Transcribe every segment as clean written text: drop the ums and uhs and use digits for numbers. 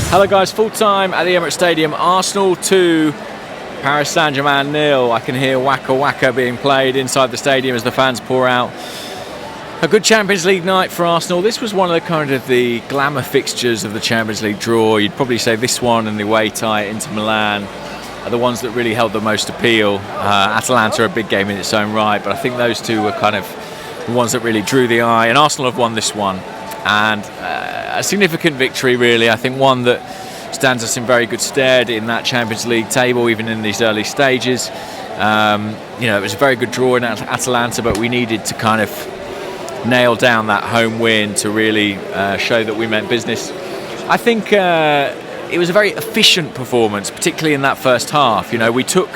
Hello guys, full time at the Emirates Stadium. Arsenal 2, Paris Saint-Germain 0. I can hear Waka Waka being played inside the stadium as the fans pour out. A good Champions League night for Arsenal. This was one of the glamour fixtures of the Champions League draw. You'd probably say this one and the away tie into Milan are the ones that really held the most appeal. Atalanta, a big game in its own right, but I think those two were kind of the ones that really drew the eye, and Arsenal have won this one. And a significant victory, really. I think one that stands us in very good stead in that Champions League table, even in these early stages. It was a very good draw in Atalanta, but we needed to kind of nail down that home win to really show that we meant business. I think it was a very efficient performance, particularly in that first half. We took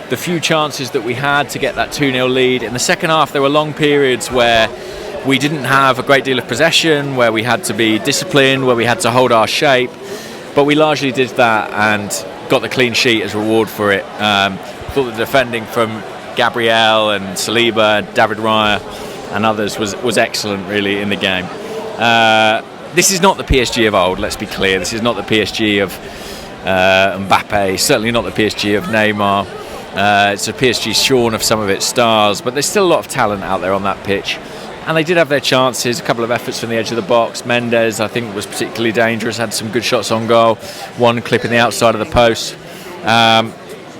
the few chances that we had to get that 2-0 lead. In the second half, there were long periods where we didn't have a great deal of possession, where we had to be disciplined, where we had to hold our shape, but we largely did that and got the clean sheet as reward for it. I thought the defending from Gabriel and Saliba, David Raya and others was excellent, really, in the game. This is not the PSG of old, let's be clear. This is not the PSG of Mbappe, certainly not the PSG of Neymar. It's a PSG shorn of some of its stars, but there's still a lot of talent out there on that pitch. And they did have their chances, a couple of efforts from the edge of the box. Mendes, I think, was particularly dangerous, had some good shots on goal, one clipping the outside of the post. But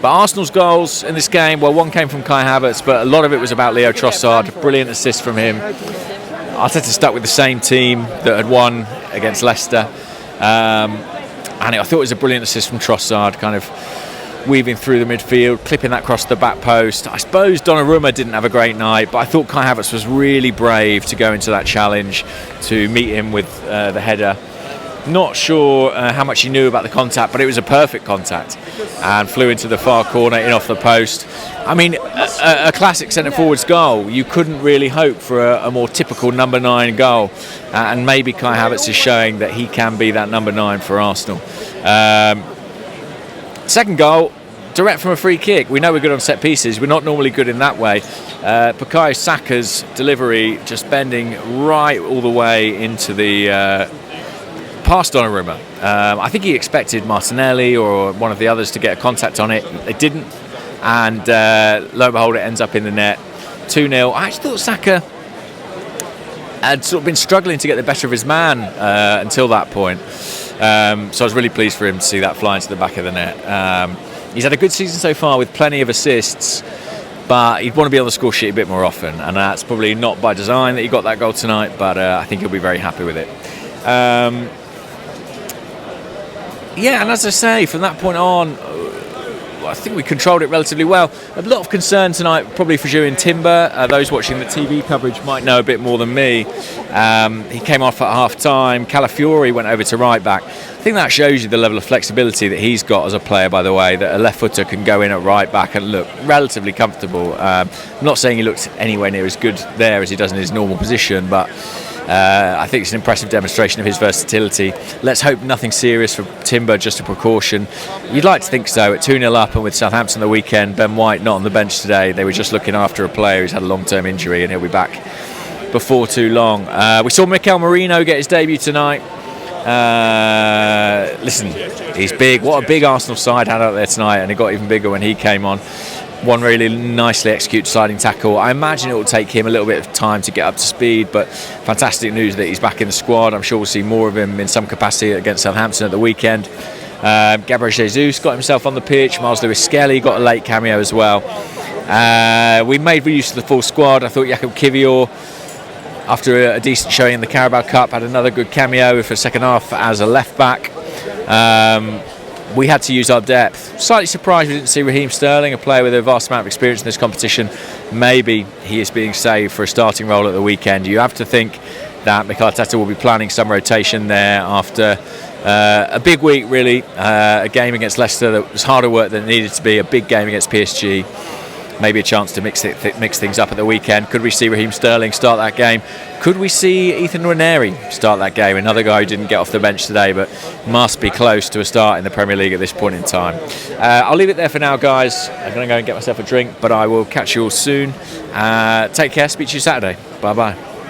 Arsenal's goals in this game, well, one came from Kai Havertz, but a lot of it was about Leo Trossard. Brilliant assist from him. Arteta stuck with the same team that had won against Leicester. And I thought it was a brilliant assist from Trossard, kind of weaving through the midfield, clipping that across the back post. I suppose Donnarumma didn't have a great night, but I thought Kai Havertz was really brave to go into that challenge, to meet him with the header. Not sure how much he knew about the contact, but it was a perfect contact and flew into the far corner, in off the post. I mean, a classic centre-forward's goal. You couldn't really hope for a more typical number 9 goal, and maybe Kai Havertz is showing that he can be that number 9 for Arsenal. Second goal, direct from a free kick. We know we're good on set pieces. We're not normally good in that way. Bukayo Saka's delivery just bending right all the way into the past Donnarumma. I think he expected Martinelli or one of the others to get a contact on it. They didn't, and lo and behold, it ends up in the net. 2-0. I actually thought Saka had sort of been struggling to get the better of his man until that point. So I was really pleased for him to see that fly into the back of the net. He's had a good season so far with plenty of assists, but he'd want to be on the score sheet a bit more often, and that's probably not by design that he got that goal tonight, but I think he'll be very happy with it. And as I say, from that point on, I think we controlled it relatively well. A lot of concern tonight, probably for Julian Timber. Those watching the TV coverage might know a bit more than me. He came off at half-time. Calafiori went over to right-back. I think that shows you the level of flexibility that he's got as a player, by the way, that a left-footer can go in at right-back and look relatively comfortable. I'm not saying he looked anywhere near as good there as he does in his normal position, but I think it's an impressive demonstration of his versatility. Let's hope nothing serious for Timber, just a precaution. You'd like to think so. At 2-0 up and with Southampton the weekend, Ben White not on the bench today. They were just looking after a player who's had a long-term injury, and he'll be back before too long. We saw Mikel Merino get his debut tonight. Listen, he's big. What a big Arsenal side had out there tonight, and it got even bigger when he came on. One really nicely executed sliding tackle. I imagine it will take him a little bit of time to get up to speed, but fantastic news that he's back in the squad. I'm sure we'll see more of him in some capacity against Southampton at the weekend. Gabriel Jesus got himself on the pitch. Miles Lewis-Skelly got a late cameo as well. We made use of the full squad. I thought Jakub Kiwior, after a decent showing in the Carabao Cup, had another good cameo for the second half as a left back. We had to use our depth. Slightly surprised we didn't see Raheem Sterling, a player with a vast amount of experience in this competition. Maybe he is being saved for a starting role at the weekend. You have to think that Mikel Arteta will be planning some rotation there after a big week, really. A game against Leicester that was harder work than it needed to be. A big game against PSG. Maybe a chance to mix things up at the weekend. Could we see Raheem Sterling start that game? Could we see Ethan Ranieri start that game? Another guy who didn't get off the bench today, but must be close to a start in the Premier League at this point in time. I'll leave it there for now, guys. I'm going to go and get myself a drink, but I will catch you all soon. Take care. Speak to you Saturday. Bye-bye.